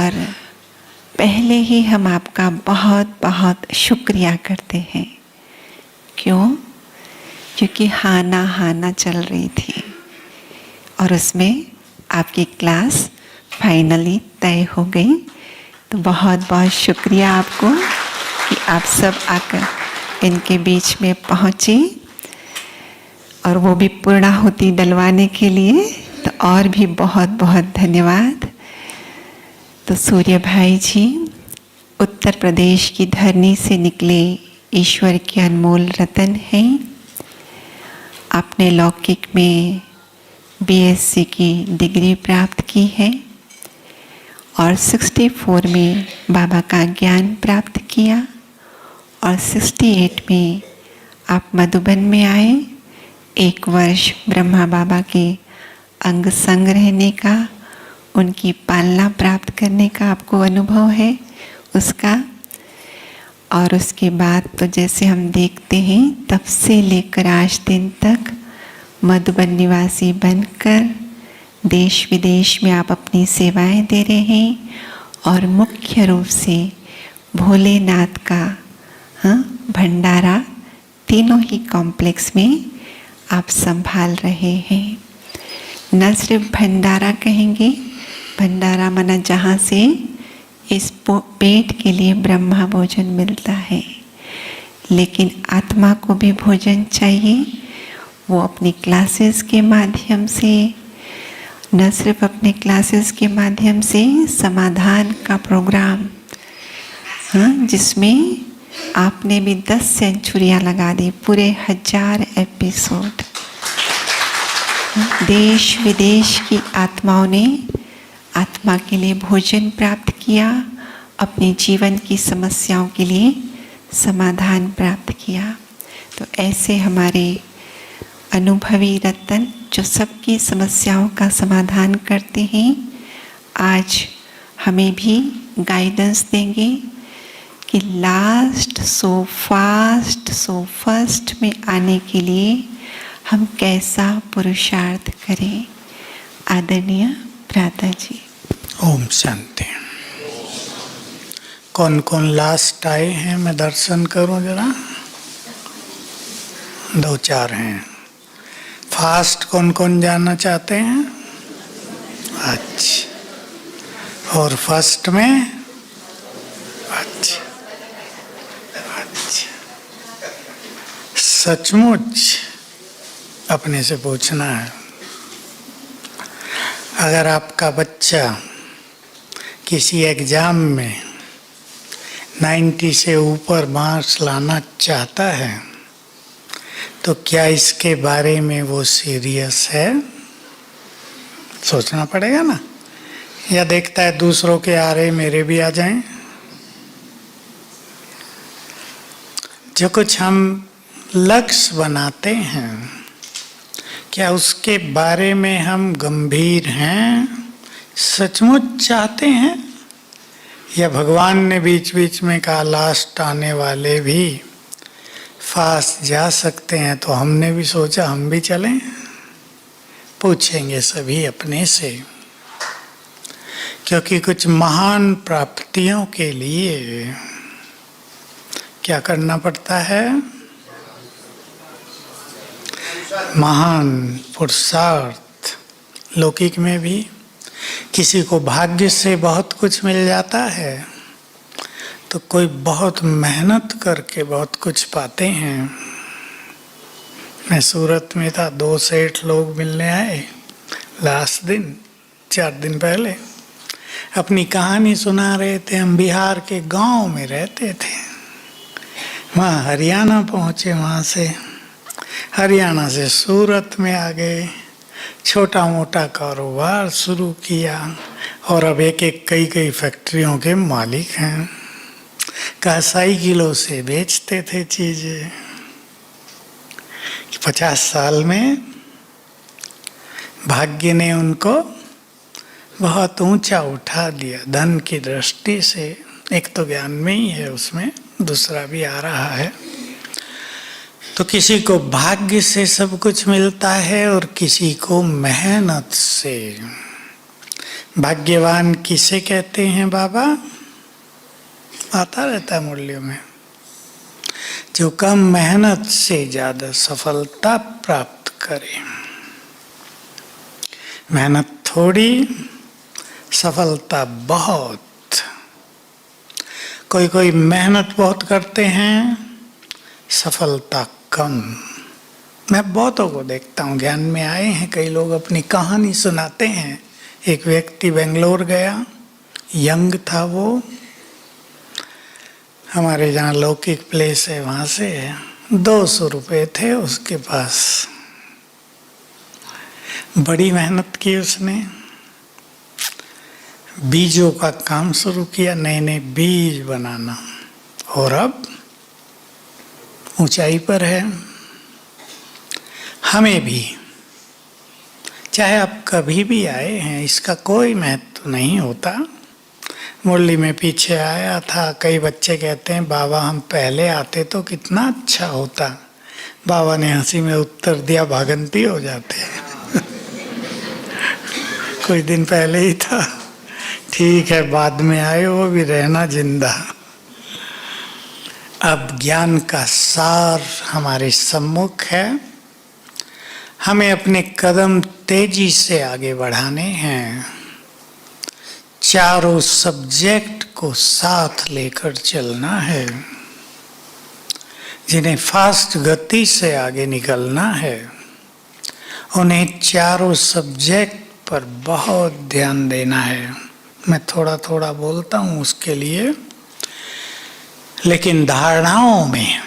और पहले ही हम आपका बहुत बहुत शुक्रिया करते हैं। क्यों? क्योंकि हाना चल रही थी और उसमें आपकी क्लास फाइनली तय हो गई। तो बहुत बहुत शुक्रिया आपको कि आप सब आकर इनके बीच में पहुँचे और वो भी पूर्णाहुति डलवाने के लिए। तो और भी बहुत बहुत धन्यवाद। तो सूर्य भाई जी उत्तर प्रदेश की धरनी से निकले ईश्वर के अनमोल रतन हैं। आपने लौकिक में बीएससी की डिग्री प्राप्त की है और 64 में बाबा का ज्ञान प्राप्त किया और 68 में आप मधुबन में आए। 1 वर्ष ब्रह्मा बाबा के अंग संग रहने का, उनकी पालना प्राप्त करने का आपको अनुभव है उसका। और उसके बाद तो जैसे हम देखते हैं तब से लेकर आज दिन तक मधुबन निवासी बनकर देश विदेश में आप अपनी सेवाएं दे रहे हैं और मुख्य रूप से भोलेनाथ का भंडारा तीनों ही कॉम्प्लेक्स में आप संभाल रहे हैं। न सिर्फ भंडारा कहेंगे, भंडारा माना जहाँ से इस पेट के लिए ब्रह्मा भोजन मिलता है, लेकिन आत्मा को भी भोजन चाहिए। वो अपनी क्लासेस के माध्यम से, न सिर्फ अपने क्लासेस के माध्यम से समाधान का प्रोग्राम, जिसमें आपने भी 10 सेंचुरियाँ लगा दी, पूरे 1000 एपिसोड। देश विदेश की आत्माओं ने आत्मा के लिए भोजन प्राप्त किया, अपने जीवन की समस्याओं के लिए समाधान प्राप्त किया। तो ऐसे हमारे अनुभवी रतन जो सबकी समस्याओं का समाधान करते हैं, आज हमें भी गाइडेंस देंगे कि last so fast so first में आने के लिए हम कैसा पुरुषार्थ करें। आदरणीय भ्राता जी। ओम शांति। कौन कौन लास्ट आए हैं मैं दर्शन करूं जरा। 2-4 हैं। फास्ट कौन कौन जाना चाहते हैं? अच्छा। और फर्स्ट में? अच्छा। सचमुच अपने से पूछना है, अगर आपका बच्चा किसी एग्जाम में 90 से ऊपर मार्क्स लाना चाहता है तो क्या इसके बारे में वो सीरियस है? सोचना पड़ेगा ना। या देखता है दूसरों के आ रहे मेरे भी आ जाएं। जो कुछ हम लक्ष्य बनाते हैं, क्या उसके बारे में हम गंभीर हैं, सचमुच चाहते हैं? या भगवान ने बीच बीच में कहा लास्ट आने वाले भी फास्ट जा सकते हैं, तो हमने भी सोचा हम भी चलें? पूछेंगे सभी अपने से, क्योंकि कुछ महान प्राप्तियों के लिए क्या करना पड़ता है? महान पुरुषार्थ। लौकिक में भी किसी को भाग्य से बहुत कुछ मिल जाता है, तो कोई बहुत मेहनत करके बहुत कुछ पाते हैं। मैं सूरत में था, 2 सेठ लोग मिलने आए लास्ट दिन, 4 दिन पहले। अपनी कहानी सुना रहे थे। हम बिहार के गांव में रहते थे, वहाँ हरियाणा पहुँचे, वहाँ से हरियाणा से सूरत में आ गए, छोटा मोटा कारोबार शुरू किया और अब एक कई फैक्ट्रियों के मालिक हैं। कसाई किलो से बेचते थे चीजें। 50 साल में भाग्य ने उनको बहुत ऊंचा उठा दिया धन की दृष्टि से। एक तो ज्ञान में ही है, उसमें दूसरा भी आ रहा है। तो किसी को भाग्य से सब कुछ मिलता है और किसी को मेहनत से। भाग्यवान किसे कहते हैं बाबा? आता रहता है मुरलियों में। जो कम मेहनत से ज्यादा सफलता प्राप्त करे। मेहनत थोड़ी, सफलता बहुत। कोई कोई मेहनत बहुत करते हैं, सफलता कम। मैं बहुतों को देखता हूँ, ज्ञान में आए हैं कई लोग, अपनी कहानी सुनाते हैं। एक व्यक्ति बेंगलोर गया, यंग था वो, हमारे जहाँ लौकिक प्लेस है वहाँ से 200 रुपये थे उसके पास। बड़ी मेहनत की उसने, बीजों का काम शुरू किया, नए नए बीज बनाना, और अब ऊंचाई पर है। हमें भी, चाहे आप कभी भी आए हैं, इसका कोई महत्व नहीं होता। मुरली में पीछे आया था, कई बच्चे कहते हैं बाबा हम पहले आते तो कितना अच्छा होता। बाबा ने हंसी में उत्तर दिया, भागंती हो जाते कुछ दिन पहले ही था, ठीक है बाद में आए, वो भी रहना जिंदा। अब ज्ञान का सार हमारे सम्मुख है, हमें अपने कदम तेजी से आगे बढ़ाने हैं। चारों सब्जेक्ट को साथ लेकर चलना है, जिन्हें फास्ट गति से आगे निकलना है, उन्हें चारों सब्जेक्ट पर बहुत ध्यान देना है। मैं थोड़ा थोड़ा बोलता हूँ उसके लिए, लेकिन धारणाओं में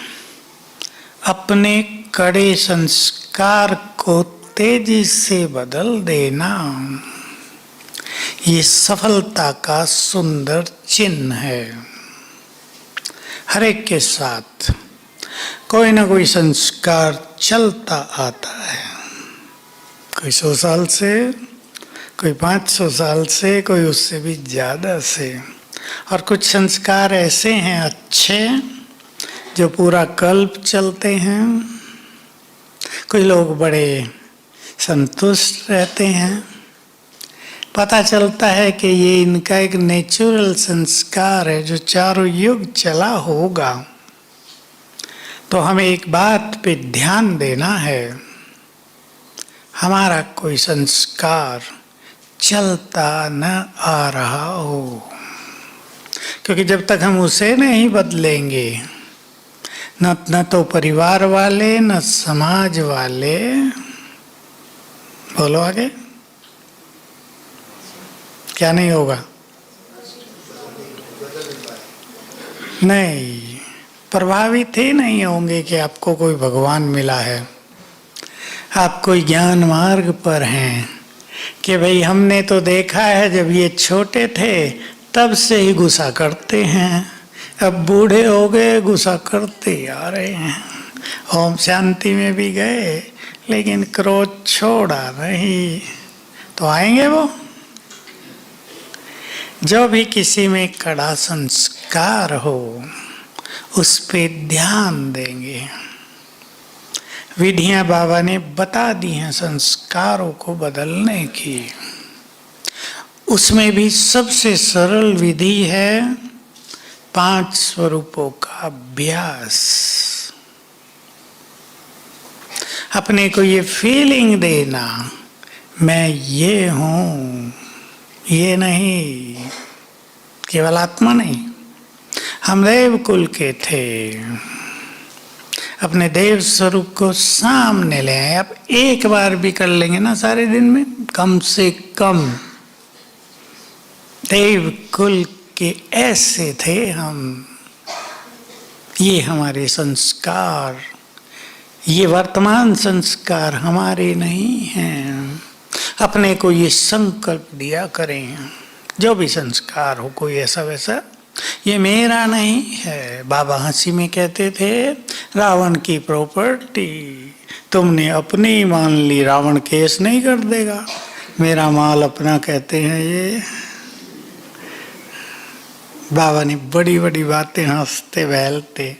अपने कड़े संस्कार को तेजी से बदल देना, ये सफलता का सुंदर चिन्ह है। हर एक के साथ कोई ना कोई संस्कार चलता आता है, कोई 100 साल से, कोई 500 साल से, कोई उससे भी ज्यादा से। और कुछ संस्कार ऐसे हैं अच्छे जो पूरा कल्प चलते हैं। कुछ लोग बड़े संतुष्ट रहते हैं, पता चलता है कि ये इनका एक नेचुरल संस्कार है जो चारों युग चला होगा। तो हमें एक बात पे ध्यान देना है, हमारा कोई संस्कार चलता न आ रहा हो, क्योंकि जब तक हम उसे नहीं बदलेंगे, न तो परिवार वाले, न समाज वाले, बोलो आगे, क्या नहीं होगा? नहीं, प्रभावित ही नहीं होंगे कि आपको कोई भगवान मिला है, आप कोई ज्ञान मार्ग पर हैं, कि भाई हमने तो देखा है जब ये छोटे थे तब से ही गुस्सा करते हैं, अब बूढ़े हो गए गुस्सा करते आ रहे हैं। ओम शांति में भी गए लेकिन क्रोध छोड़ा नहीं, तो आएंगे वो। जो भी किसी में कड़ा संस्कार हो उस पे ध्यान देंगे। विधियां बाबा ने बता दी हैं संस्कारों को बदलने की, उसमें भी सबसे सरल विधि है 5 स्वरूपों का अभ्यास। अपने को ये फीलिंग देना, मैं ये हूँ, ये नहीं, केवल आत्मा नहीं, हम देव कुल के थे, अपने देव स्वरूप को सामने ले आए। अब एक बार भी कर लेंगे ना सारे दिन में, कम से कम देव कुल के ऐसे थे हम, ये हमारे संस्कार, ये वर्तमान संस्कार हमारे नहीं हैं। अपने को ये संकल्प दिया करें, जो भी संस्कार हो कोई ऐसा वैसा, ये मेरा नहीं है। बाबा हंसी में कहते थे रावण की प्रॉपर्टी तुमने अपनी मान ली, रावण केस नहीं कर देगा, मेरा माल अपना कहते हैं ये। बाबा ने बड़ी बड़ी बातें हंसते बहलते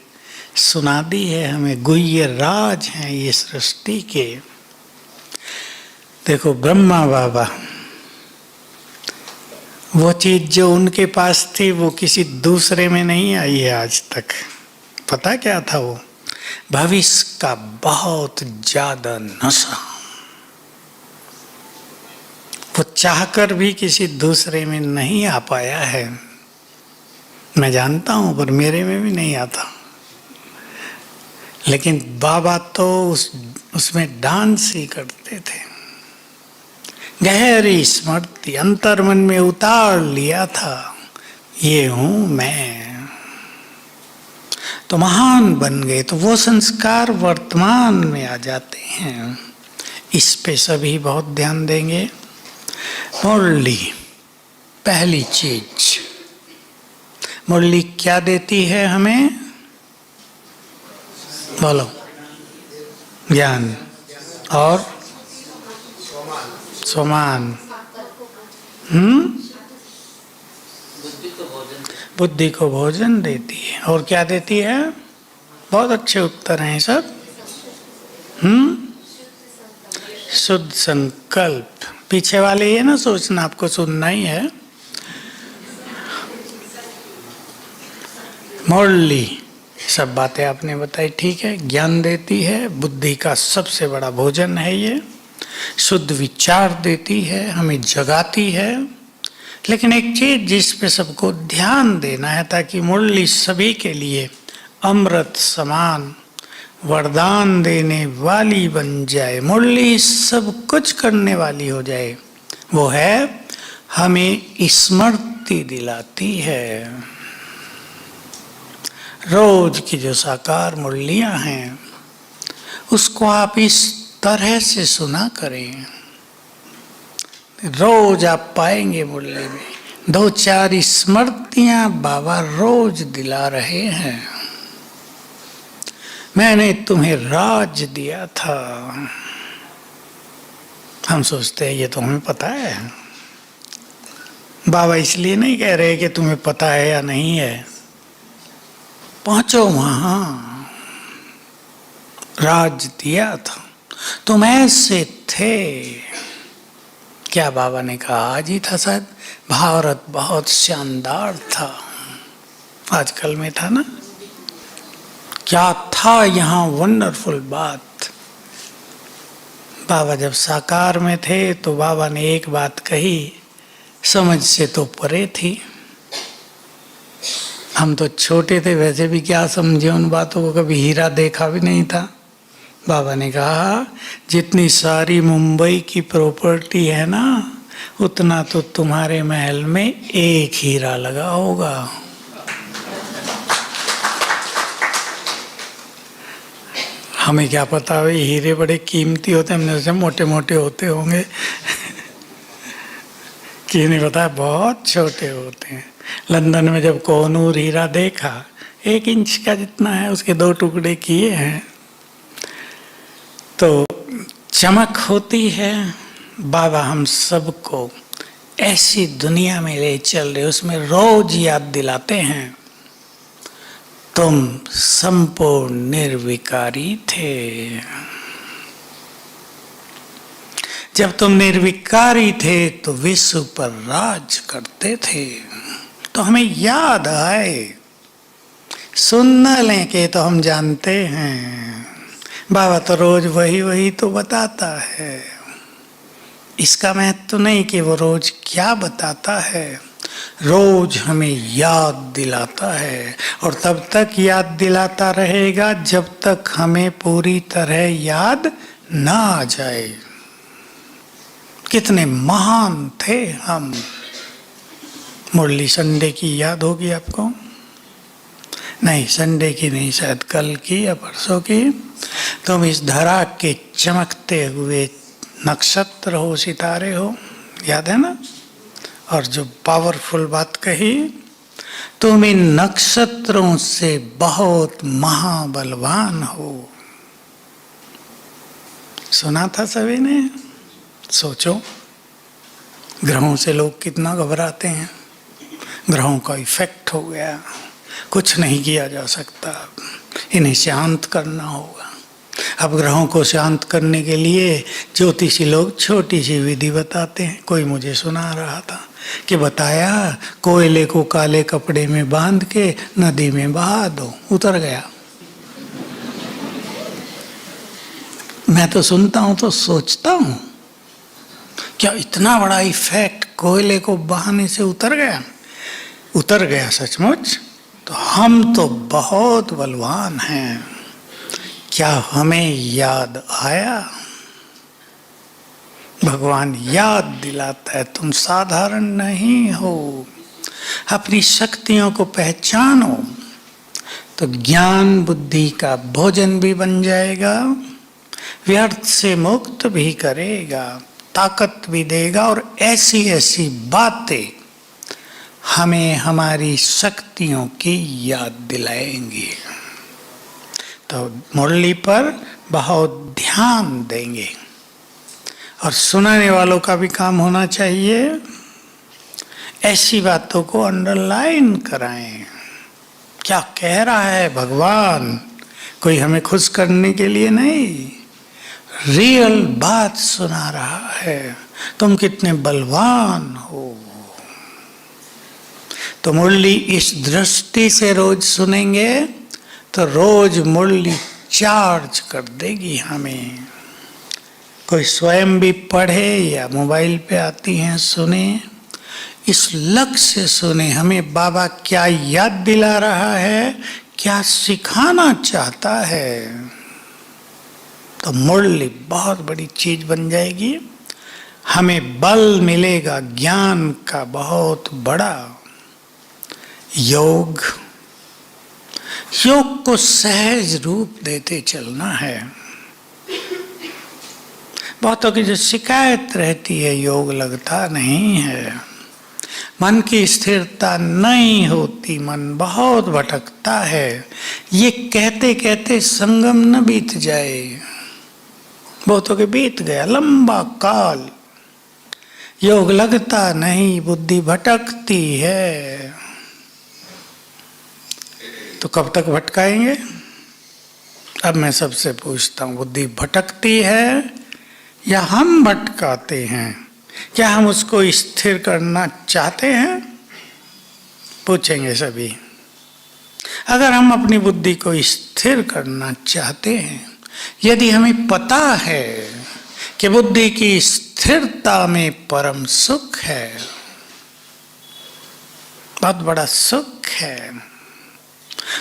सुना दी है हमें, गुह्य राज हैं ये सृष्टि के। देखो ब्रह्मा बाबा वो चीज जो उनके पास थी वो किसी दूसरे में नहीं आई है आज तक। पता क्या था वो? भविष्य का बहुत ज्यादा नशा। वो चाहकर भी किसी दूसरे में नहीं आ पाया है। मैं जानता हूं, पर मेरे में भी नहीं आता। लेकिन बाबा तो उसमें डांस ही करते थे। गहरी स्मृति अंतर्मन में उतार लिया था, ये हूं मैं। तो महान बन गए। तो वो संस्कार वर्तमान में आ जाते हैं। इस पे सभी बहुत ध्यान देंगे। मुरली, पहली चीज मुरली क्या देती है हमें? बोलो। ज्ञान और सोमान। बुद्धि को भोजन देती है। और क्या देती है? बहुत अच्छे उत्तर हैं सब। शुद्ध संकल्प। पीछे वाले ये ना सोचना, आपको सुनना ही है। मुरली सब बातें आपने बताई, ठीक है। ज्ञान देती है, बुद्धि का सबसे बड़ा भोजन है ये। शुद्ध विचार देती है, हमें जगाती है। लेकिन एक चीज जिस पे सबको ध्यान देना है, ताकि मुरली सभी के लिए अमृत समान वरदान देने वाली बन जाए, मुरली सब कुछ करने वाली हो जाए, वो है हमें स्मृति दिलाती है। रोज की जो साकार मुरलियां हैं उसको आप इस तरह से सुना करें। रोज आप पाएंगे मुरली में 2-4 स्मृतियां बाबा रोज दिला रहे हैं। मैंने तुम्हें राज दिया था। हम सोचते हैं ये तो हमें पता है। बाबा इसलिए नहीं कह रहे कि तुम्हें पता है या नहीं है। पहुंचो वहां। राज दिया था, तुम ऐसे थे। क्या बाबा ने कहा? आज ही था शायद। भारत बहुत शानदार था। आजकल में था ना। क्या था यहाँ वंडरफुल बात। बाबा जब साकार में थे तो बाबा ने एक बात कही, समझ से तो परे थी। हम तो छोटे थे, वैसे भी क्या समझे उन बातों को, कभी हीरा देखा भी नहीं था। बाबा ने कहा जितनी सारी मुंबई की प्रॉपर्टी है ना, उतना तो तुम्हारे महल में एक हीरा लगा होगा। हमें क्या पता भाई, हीरे बड़े कीमती होते हैं, हमने सोचा मोटे मोटे होते होंगे। किसी ने बताया बहुत छोटे होते हैं। लंदन में जब कोहनूर हीरा देखा, 1 इंच का जितना है, उसके 2 टुकड़े किए हैं। तो चमक होती है। बाबा हम सबको ऐसी दुनिया में ले चल रहे, उसमें रोज याद दिलाते हैं तुम संपूर्ण निर्विकारी थे। जब तुम निर्विकारी थे तो विश्व पर राज करते थे। तो हमें याद आए, सुन न लें के तो हम जानते हैं। बाबा तो रोज वही तो बताता है। इसका महत्व तो नहीं कि वो रोज क्या बताता है, रोज हमें याद दिलाता है। और तब तक याद दिलाता रहेगा जब तक हमें पूरी तरह याद ना आ जाए। कितने महान थे हम। मुरली संडे की याद होगी आपको? नहीं, संडे की नहीं, शायद कल की या परसों की। तुम इस धरा के चमकते हुए नक्षत्र हो, सितारे हो, याद है ना? और जो पावरफुल बात कही, तुम इन नक्षत्रों से बहुत महाबलवान हो। सुना था सभी ने? सोचो, ग्रहों से लोग कितना घबराते हैं। ग्रहों का इफेक्ट हो गया, कुछ नहीं किया जा सकता, इन्हें शांत करना होगा। अब ग्रहों को शांत करने के लिए ज्योतिषी लोग छोटी सी विधि बताते हैं। कोई मुझे सुना रहा था, कि बताया कोयले को काले कपड़े में बांध के नदी में बहा दो, उतर गया। मैं तो सुनता हूं तो सोचता हूं क्या इतना बड़ा इफेक्ट कोयले को बहाने से उतर गया? उतर गया सचमुच। तो हम तो बहुत बलवान हैं, क्या हमें याद आया? भगवान याद दिलाता है तुम साधारण नहीं हो, अपनी शक्तियों को पहचानो तो ज्ञान बुद्धि का भोजन भी बन जाएगा, व्यर्थ से मुक्त भी करेगा, ताकत भी देगा और ऐसी ऐसी बातें हमें हमारी शक्तियों की याद दिलाएंगी। तो मुरली पर बहुत ध्यान देंगे और सुनाने वालों का भी काम होना चाहिए ऐसी बातों को अंडरलाइन कराएं। क्या कह रहा है भगवान? कोई हमें खुश करने के लिए नहीं, रियल बात सुना रहा है। तुम कितने बलवान हो। तो मुरली इस दृष्टि से रोज सुनेंगे तो रोज मुरली चार्ज कर देगी हमें। कोई स्वयं भी पढ़े या मोबाइल पे आती हैं सुने, इस लक्ष्य से सुने हमें बाबा क्या याद दिला रहा है, क्या सिखाना चाहता है। तो मुरली बहुत बड़ी चीज बन जाएगी, हमें बल मिलेगा ज्ञान का बहुत बड़ा। योग को सहज रूप देते चलना है। बहुतों की जो शिकायत रहती है योग लगता नहीं है, मन की स्थिरता नहीं होती, मन बहुत भटकता है। ये कहते कहते संगम न बीत जाए, बहुतों के बीत गया लंबा काल, योग लगता नहीं, बुद्धि भटकती है। तो कब तक भटकाएंगे? अब मैं सबसे पूछता हूं, बुद्धि भटकती है या हम भटकाते हैं? क्या हम उसको स्थिर करना चाहते हैं? पूछेंगे सभी। अगर हम अपनी बुद्धि को स्थिर करना चाहते हैं, यदि हमें पता है कि बुद्धि की स्थिरता में परम सुख है, बहुत बड़ा सुख है,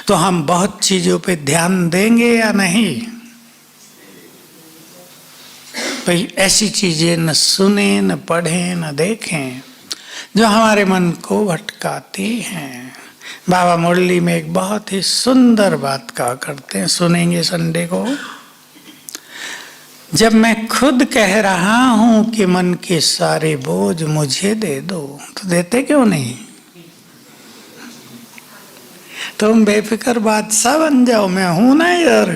तो हम बहुत चीजों पे ध्यान देंगे या नहीं? भाई ऐसी चीजें न सुने, न पढ़ें, न देखें जो हमारे मन को भटकाती हैं। बाबा मुरली में एक बहुत ही सुंदर बात कहा करते हैं, सुनेंगे संडे को। जब मैं खुद कह रहा हूं कि मन के सारे बोझ मुझे दे दो, तो देते क्यों नहीं? तुम बेफिक्र बादशाह बन जाओ, मैं हूं ना यार,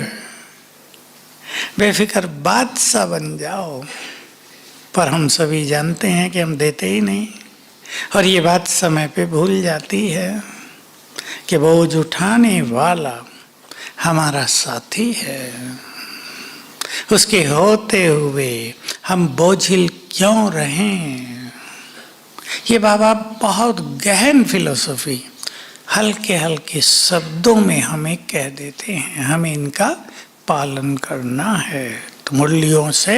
बेफिक्र बादशाह बन जाओ। पर हम सभी जानते हैं कि हम देते ही नहीं, और ये बात समय पे भूल जाती है कि बोझ उठाने वाला हमारा साथी है। उसके होते हुए हम बोझिल क्यों रहें? ये बाबा बहुत गहन फिलोसफी हल्के हल्के शब्दों में हमें कह देते हैं, हमें इनका पालन करना है। तो मुरलियों से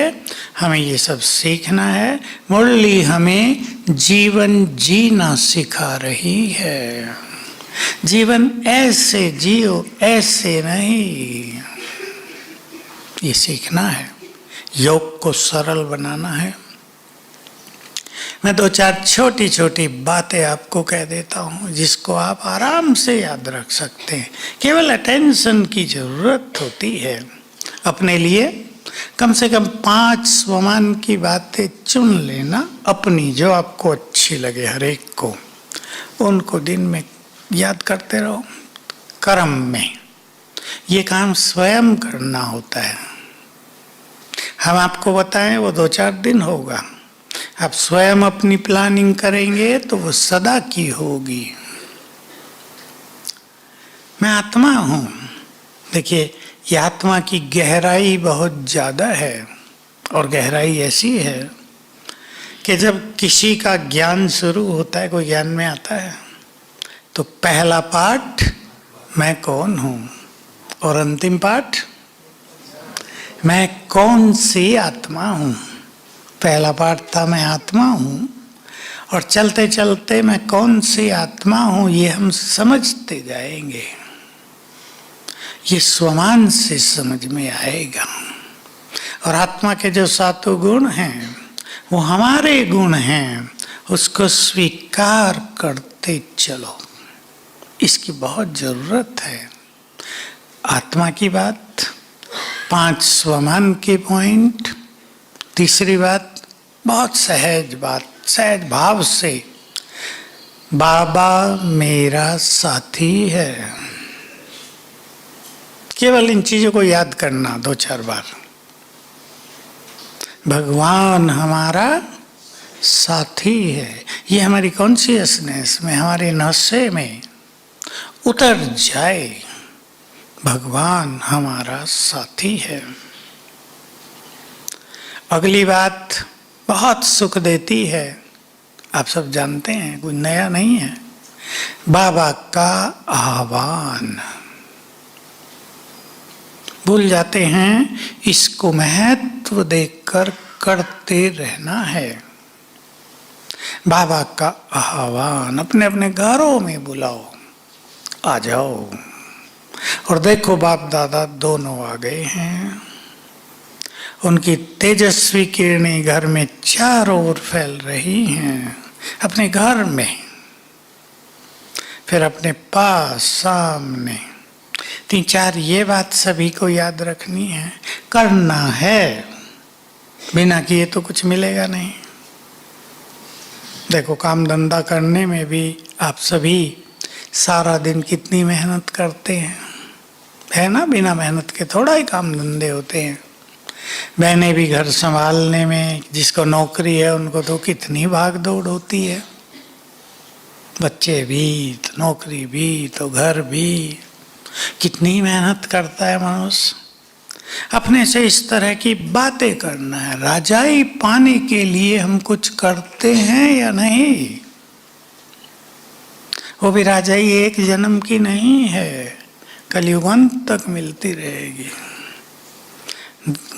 हमें ये सब सीखना है। मुरली हमें जीवन जीना सिखा रही है। जीवन ऐसे जियो, ऐसे नहीं, ये सीखना है। योग को सरल बनाना है। मैं दो चार छोटी छोटी बातें आपको कह देता हूँ जिसको आप आराम से याद रख सकते हैं। केवल अटेंशन की जरूरत होती है। अपने लिए कम से कम 5 स्वमान की बातें चुन लेना अपनी, जो आपको अच्छी लगे, हर एक को उनको दिन में याद करते रहो। कर्म में ये काम स्वयं करना होता है। हम आपको बताएं वो 2-4 दिन होगा, आप स्वयं अपनी प्लानिंग करेंगे तो वो सदा की होगी। मैं आत्मा हूं। देखिए, ये आत्मा की गहराई बहुत ज्यादा है, और गहराई ऐसी है कि जब किसी का ज्ञान शुरू होता है, कोई ज्ञान में आता है, तो पहला पाठ मैं कौन हूं, और अंतिम पाठ मैं कौन सी आत्मा हूं। पहला पाठ था मैं आत्मा हूं, और चलते चलते मैं कौन सी आत्मा हूं ये हम समझते जाएंगे। ये स्वमान से समझ में आएगा। और आत्मा के जो सातों गुण हैं वो हमारे गुण हैं, उसको स्वीकार करते चलो। इसकी बहुत जरूरत है। आत्मा की बात, 5 स्वमान के पॉइंट। तीसरी बात, बहुत सहज बात, सहज भाव से, बाबा मेरा साथी है। केवल इन चीजों को याद करना 2-4 बार। भगवान हमारा साथी है, ये हमारी कॉन्शियसनेस में, हमारे नशे में उतर जाए। भगवान हमारा साथी है। अगली बात बहुत सुख देती है, आप सब जानते हैं, कोई नया नहीं है। बाबा का आह्वान। भूल जाते हैं, इसको महत्व देकर करते रहना है। बाबा का आह्वान, अपने अपने घरों में बुलाओ, आ जाओ। और देखो बाप दादा दोनों आ गए हैं। उनकी तेजस्वी किरणें घर में चारों ओर फैल रही हैं, अपने घर में, फिर अपने पास, सामने। 3-4 ये बात सभी को याद रखनी है, करना है। बिना किए तो कुछ मिलेगा नहीं। देखो काम धंधा करने में भी आप सभी सारा दिन कितनी मेहनत करते हैं, है ना। बिना मेहनत के थोड़ा ही काम धंधे होते हैं। बहनें भी घर संभालने में, जिसको नौकरी है उनको तो कितनी भाग दौड़ होती है। बच्चे भी तो नौकरी भी तो घर भी, कितनी मेहनत करता है मनुष्य। अपने से इस तरह की बातें करना है। राजाई पाने के लिए हम कुछ करते हैं या नहीं, वो भी राजाई एक जन्म की नहीं है, कलयुगांत तक मिलती रहेगी।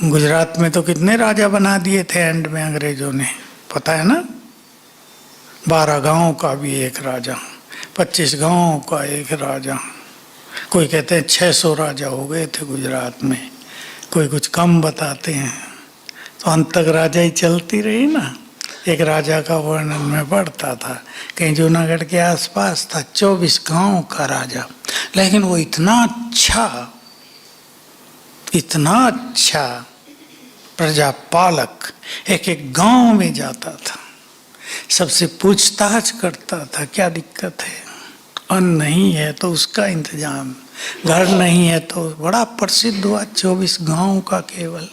गुजरात में तो कितने राजा बना दिए थे एंड में अंग्रेजों ने, पता है ना। 12 गांव का भी एक राजा, 25 गांव का एक राजा, कोई कहते हैं 600 राजा हो गए थे गुजरात में, कोई कुछ कम बताते हैं। तो अंत तक राजा ही चलती रही ना। एक राजा का वर्णन में पढ़ता था, कहीं जूनागढ़ के आसपास था, 24 गांव का राजा, लेकिन वो इतना अच्छा प्रजापालक, एक एक गांव में जाता था, सबसे पूछताछ करता था क्या दिक्कत है, अन्न नहीं है तो उसका इंतजाम, घर नहीं है तो। बड़ा प्रसिद्ध हुआ 24 गांव का केवल।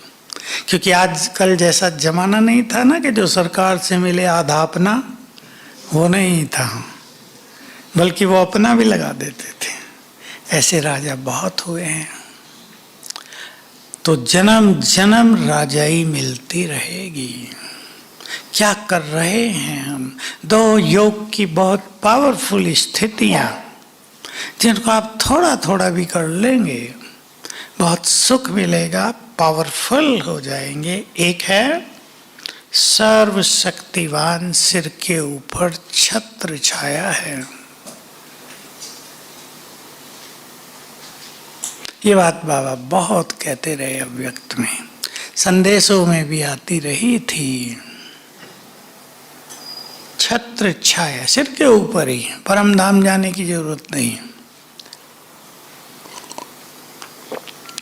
क्योंकि आजकल जैसा जमाना नहीं था ना कि जो सरकार से मिले आधा अपना, वो नहीं था, बल्कि वो अपना भी लगा देते थे। ऐसे राजा बहुत हुए हैं। तो जन्म जन्म राजाई मिलती रहेगी। क्या कर रहे हैं हम? 2 योग की बहुत पावरफुल स्थितियां, जिनको आप थोड़ा थोड़ा भी कर लेंगे, बहुत सुख मिलेगा, पावरफुल हो जाएंगे। एक है सर्वशक्तिवान सिर के ऊपर छत्र छाया है। ये बात बाबा बहुत कहते रहे, अव्यक्त में, संदेशों में भी आती रही थी। छत्र छाया सिर के ऊपर ही, परम धाम जाने की जरूरत नहीं।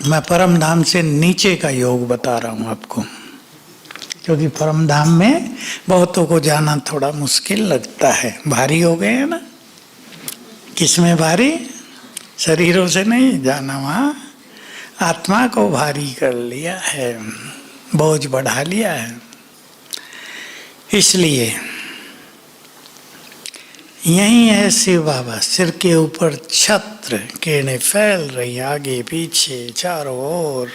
मैं परम धाम से नीचे का योग बता रहा हूं आपको, क्योंकि परम धाम में बहुतों को जाना थोड़ा मुश्किल लगता है। भारी हो गए हैं ना। किसमें भारी? शरीरों से नहीं जाना, वहां आत्मा को भारी कर लिया है, बोझ बढ़ा लिया है। इसलिए यही है शिव बाबा, सिर के ऊपर छत्र, किरणें फैल रही आगे पीछे चारों ओर।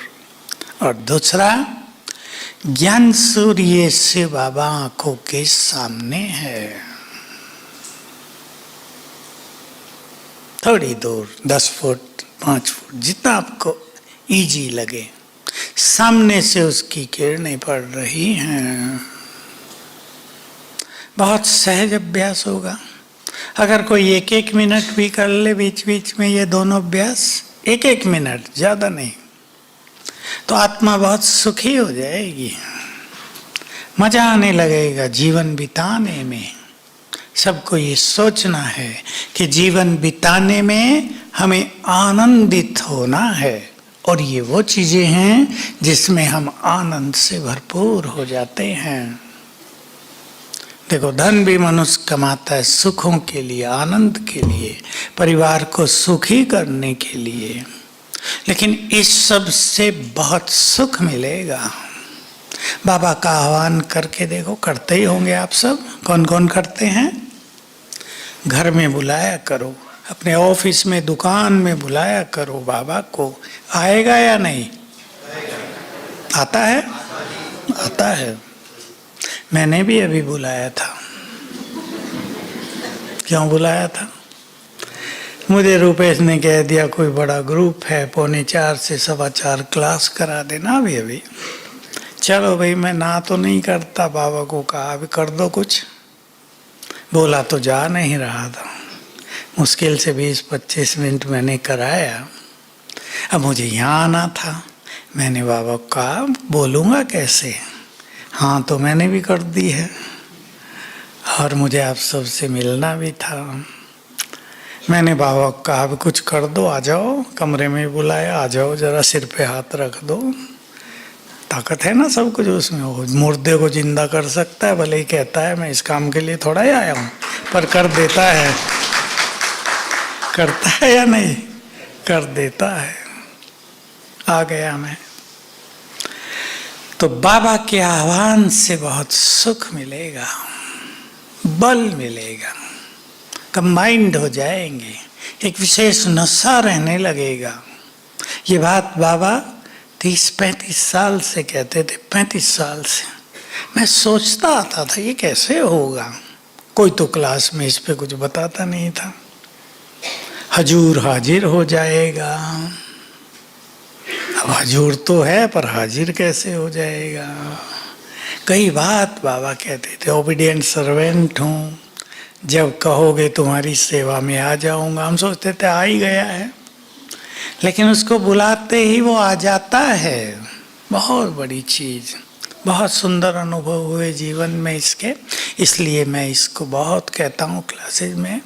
और दूसरा, ज्ञान सूर्य से बाबा आंखों के सामने है, थोड़ी दूर 10 फुट 5 फुट जितना आपको इजी लगे, सामने से उसकी किरणें पड़ रही हैं। बहुत सहज अभ्यास होगा। अगर कोई 1-1 मिनट भी कर ले बीच बीच में ये दोनों अभ्यास, 1-1 मिनट, ज्यादा नहीं, तो आत्मा बहुत सुखी हो जाएगी, मजा आने लगेगा जीवन बिताने में। सबको ये सोचना है कि जीवन बिताने में हमें आनंदित होना है, और ये वो चीजें हैं जिसमें हम आनंद से भरपूर हो जाते हैं। देखो, धन भी मनुष्य कमाता है सुखों के लिए, आनंद के लिए, परिवार को सुखी करने के लिए, लेकिन इस सब से बहुत सुख मिलेगा। बाबा का आह्वान करके देखो, करते ही होंगे आप सब। कौन कौन करते हैं? घर में बुलाया करो, अपने ऑफिस में, दुकान में बुलाया करो बाबा को। आएगा या नहीं? आता है? आता है। मैंने भी अभी बुलाया था। क्यों बुलाया था? मुझे रुपेश ने कह दिया कोई बड़ा ग्रुप है, 3:45 से 4:15 क्लास करा देना अभी अभी। चलो भाई, मैं ना तो नहीं करता, बाबा को कहा अभी कर दो कुछ। बोला तो जा नहीं रहा था। मुश्किल से 20-25 मिनट मैंने कराया। अब मुझे यहाँ आना था। मैंने बाबा को कहा बोलूँगा कैसे? हाँ, तो मैंने भी कर दी है, और मुझे आप सबसे मिलना भी था। मैंने बाबा को कहा कुछ कर दो, आ जाओ। कमरे में बुलाया, आ जाओ, जरा सिर पे हाथ रख दो। ताकत है ना सब कुछ उसमें। वो मुर्दे को जिंदा कर सकता है, भले ही कहता है मैं इस काम के लिए थोड़ा ही आया हूँ, पर कर देता है। करता है या नहीं? कर देता है। आ गया मैं। तो बाबा के आह्वान से बहुत सुख मिलेगा, बल मिलेगा, कंबाइंड हो जाएंगे, एक विशेष नशा रहने लगेगा। ये बात बाबा 30-35 साल से कहते थे। 35 साल से मैं सोचता आता था ये कैसे होगा। कोई तो क्लास में इस पे कुछ बताता नहीं था। हजूर हाजिर हो जाएगा। अब हजूर तो है, पर हाजिर कैसे हो जाएगा? कई बात बाबा कहते थे, ओबीडिएंट सर्वेंट हूँ, जब कहोगे तुम्हारी सेवा में आ जाऊंगा। हम सोचते थे आ ही गया है, लेकिन उसको बुलाते ही वो आ जाता है। बहुत बड़ी चीज, बहुत सुंदर अनुभव हुए जीवन में इसके। इसलिए मैं इसको बहुत कहता हूँ क्लासेज में।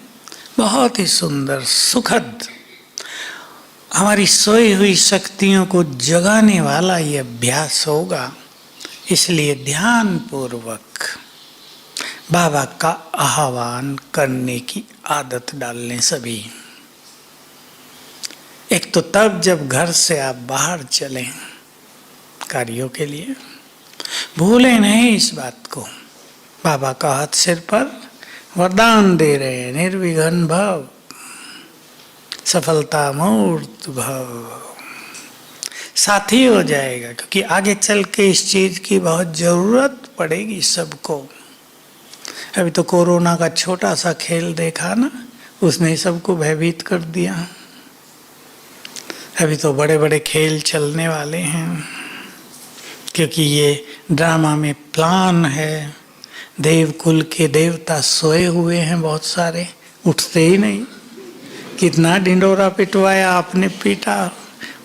बहुत ही सुंदर, सुखद, हमारी सोई हुई शक्तियों को जगाने वाला ये अभ्यास होगा। इसलिए ध्यान पूर्वक बाबा का आह्वान करने की आदत डालने सभी। एक तो तब जब घर से आप बाहर चलें कार्यों के लिए, भूलें नहीं इस बात को। बाबा का हाथ सिर पर वरदान दे रहे हैं, निर्विघ्न भव, सफलता मूर्त भव। साथी हो जाएगा, क्योंकि आगे चल के इस चीज की बहुत जरूरत पड़ेगी सबको। अभी तो कोरोना का छोटा सा खेल देखा ना, उसने सबको भयभीत कर दिया। अभी तो बड़े बड़े खेल चलने वाले हैं, क्योंकि ये ड्रामा में प्लान है। देवकुल के देवता सोए हुए हैं, बहुत सारे उठते ही नहीं। कितना ढिंडोरा पिटवाया, आपने पीटा,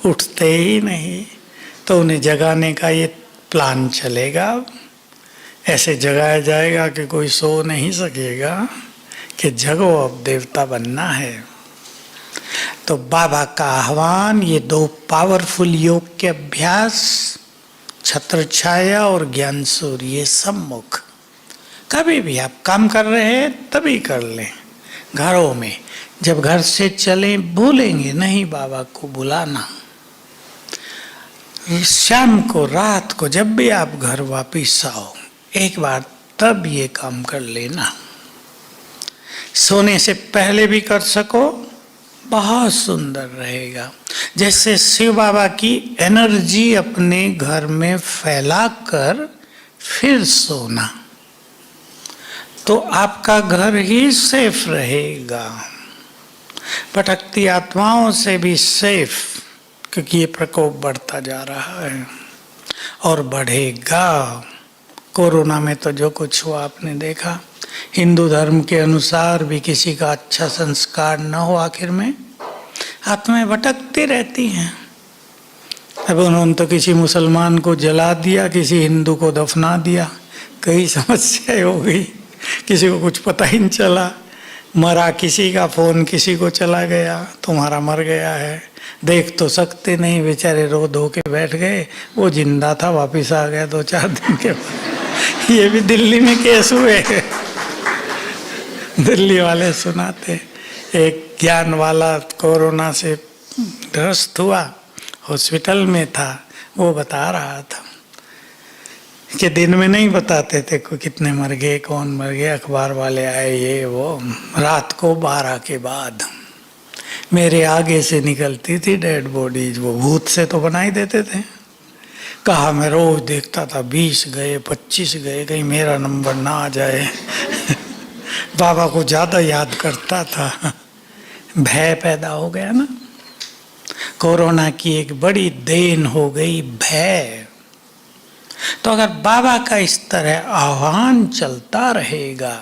उठते ही नहीं। तो उन्हें जगाने का ये प्लान चलेगा। ऐसे जगाया जाएगा कि कोई सो नहीं सकेगा कि जगो, अब देवता बनना है। तो बाबा का आह्वान, ये 2 पावरफुल योग के अभ्यास, छत्र छाया और ज्ञान सूर्य सम्मुख। कभी भी आप काम कर रहे हैं तभी कर लें। घरों में जब घर से चलें, भूलेंगे नहीं बाबा को बुलाना। शाम को, रात को, जब भी आप घर वापिस आओ, एक बार तब ये काम कर लेना। सोने से पहले भी कर सको बहुत सुंदर रहेगा। जैसे शिव बाबा की एनर्जी अपने घर में फैलाकर फिर सोना, तो आपका घर ही सेफ रहेगा, भटकती आत्माओं से भी सेफ, क्योंकि ये प्रकोप बढ़ता जा रहा है और बढ़ेगा। कोरोना में तो जो कुछ हुआ आपने देखा। हिंदू धर्म के अनुसार भी किसी का अच्छा संस्कार न हो, आखिर में आत्माएं भटकती रहती हैं। अब उन्होंने तो किसी मुसलमान को जला दिया, किसी हिंदू को दफना दिया, कई समस्याएं हो गई, किसी को कुछ पता ही नहीं चला। मरा किसी का, फोन किसी को चला गया, तुम्हारा मर गया है, देख तो सकते नहीं, बेचारे रो धो के बैठ गए, वो जिंदा था वापिस आ गया 2-4 दिन के बाद। ये भी दिल्ली में केस हुए। दिल्ली वाले सुनाते, एक ज्ञान वाला कोरोना से ग्रस्त हुआ, हॉस्पिटल में था, वो बता रहा था कि दिन में नहीं बताते थे को कितने मर गए, कौन मर गए, अखबार वाले आए ये वो, रात को 12 के बाद मेरे आगे से निकलती थी डेड बॉडीज, वो भूत से तो बना ही देते थे। कहा मैं रोज देखता था 20 गए 25 गए, कहीं मेरा नंबर ना आ जाए। बाबा को ज्यादा याद करता था। भय पैदा हो गया ना, कोरोना की एक बड़ी देन हो गई भय। तो अगर बाबा का इस तरह आह्वान चलता रहेगा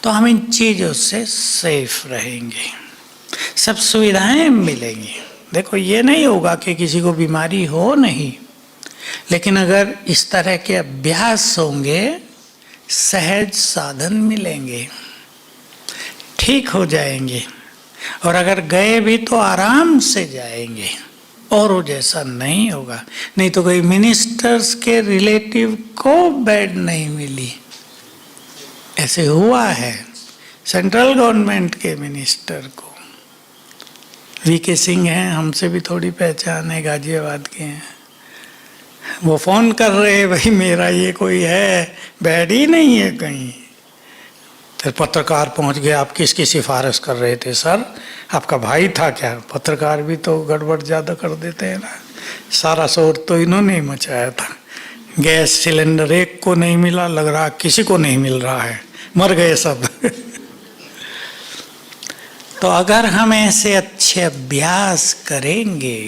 तो हम इन चीजों से सेफ रहेंगे, सब सुविधाएं मिलेंगी। देखो ये नहीं होगा कि किसी को बीमारी हो नहीं, लेकिन अगर इस तरह के अभ्यास होंगे सहज साधन मिलेंगे, ठीक हो जाएंगे, और अगर गए भी तो आराम से जाएंगे, और वो जैसा नहीं होगा। नहीं तो कोई मिनिस्टर्स के रिलेटिव को बेड नहीं मिली, ऐसे हुआ है सेंट्रल गवर्नमेंट के मिनिस्टर को। वीके सिंह हैं, हमसे भी थोड़ी पहचान है, गाजियाबाद के हैं। वो फोन कर रहे हैं, भाई मेरा ये कोई है, बेड ही नहीं है कहीं। फिर पत्रकार पहुंच गए, आप किसकी सिफारिश कर रहे थे सर, आपका भाई था क्या? पत्रकार भी तो गड़बड़ ज़्यादा कर देते हैं ना। सारा शोर तो इन्होंने ही मचाया था। गैस सिलेंडर एक को नहीं मिला, लग रहा किसी को नहीं मिल रहा है, मर गए सब। तो अगर हम ऐसे अच्छे अभ्यास करेंगे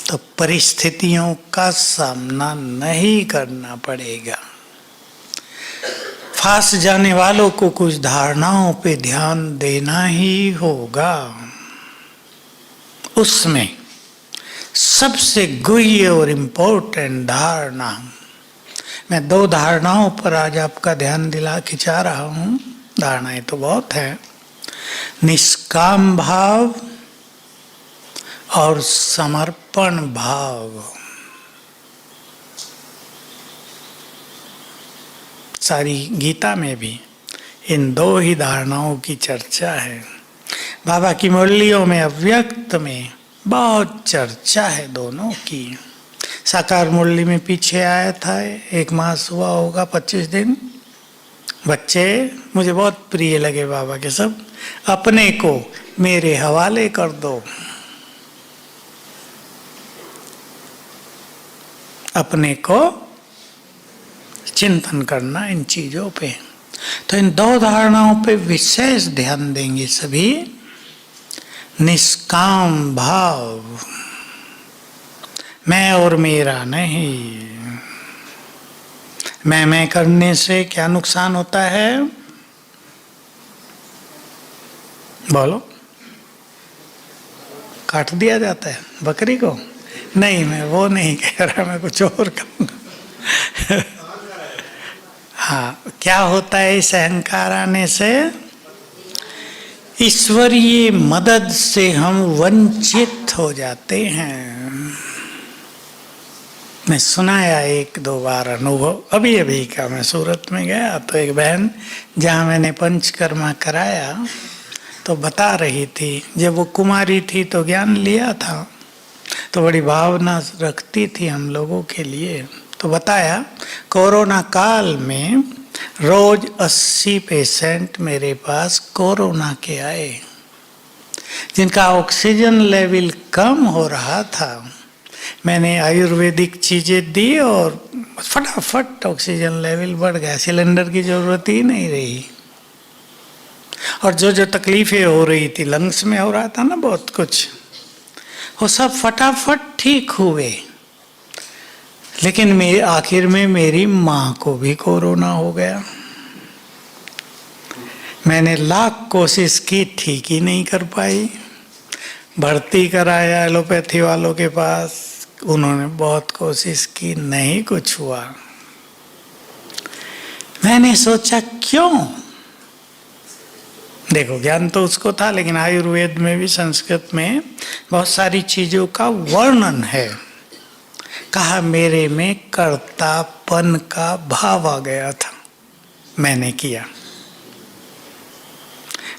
तो परिस्थितियों का सामना नहीं करना पड़ेगा। फंस जाने वालों को कुछ धारणाओं पे ध्यान देना ही होगा। उसमें सबसे गुह्य और इम्पोर्टेंट धारणा, मैं 2 धारणाओं पर आज आपका ध्यान खिंचा रहा हूं। धारणाएं तो बहुत है, निष्काम भाव और समर्पण भाव। सारी गीता में भी इन 2 ही धारणाओं की चर्चा है। बाबा की मुरलियों में, अव्यक्त में बहुत चर्चा है दोनों की। साकार मुरली में पीछे आया था, 1 मास हुआ होगा, 25 दिन। बच्चे मुझे बहुत प्रिय लगे बाबा के सब। अपने को मेरे हवाले कर दो, अपने को चिंतन करना इन चीजों पे। तो इन 2 धारणाओं पे विशेष ध्यान देंगे सभी। निष्काम भाव, मैं और मेरा नहीं। मैं करने से क्या नुकसान होता है, बोलो? काट दिया जाता है बकरी को? नहीं, मैं वो नहीं कह रहा, मैं कुछ और कहूँगा। हाँ, क्या होता है इस अहंकार आने से? ईश्वरीय मदद से हम वंचित हो जाते हैं। मैं सुनाया 1-2 बार अनुभव, अभी का। मैं सूरत में गया तो एक बहन, जहाँ मैंने पंचकर्मा कराया, तो बता रही थी, जब वो कुमारी थी तो ज्ञान लिया था, तो बड़ी भावना रखती थी हम लोगों के लिए। तो बताया, कोरोना काल में रोज 80 पेशेंट मेरे पास कोरोना के आए। जिनका ऑक्सीजन लेवल कम हो रहा था, मैंने आयुर्वेदिक चीजें दी और फटाफट ऑक्सीजन लेवल बढ़ गया, सिलेंडर की जरूरत ही नहीं रही। और जो जो तकलीफें हो रही थी, लंग्स में हो रहा था ना बहुत कुछ, वो सब फटाफट ठीक हुए। लेकिन आखिर में मेरी माँ को भी कोरोना हो गया। मैंने लाख कोशिश की, ठीक ही नहीं कर पाई। भर्ती कराया एलोपैथी वालों के पास, उन्होंने बहुत कोशिश की, नहीं कुछ हुआ। मैंने सोचा क्यों? देखो, ज्ञान तो उसको था, लेकिन आयुर्वेद में भी, संस्कृत में बहुत सारी चीजों का वर्णन है। कहा मेरे में कर्तापन का भाव आ गया था, मैंने किया।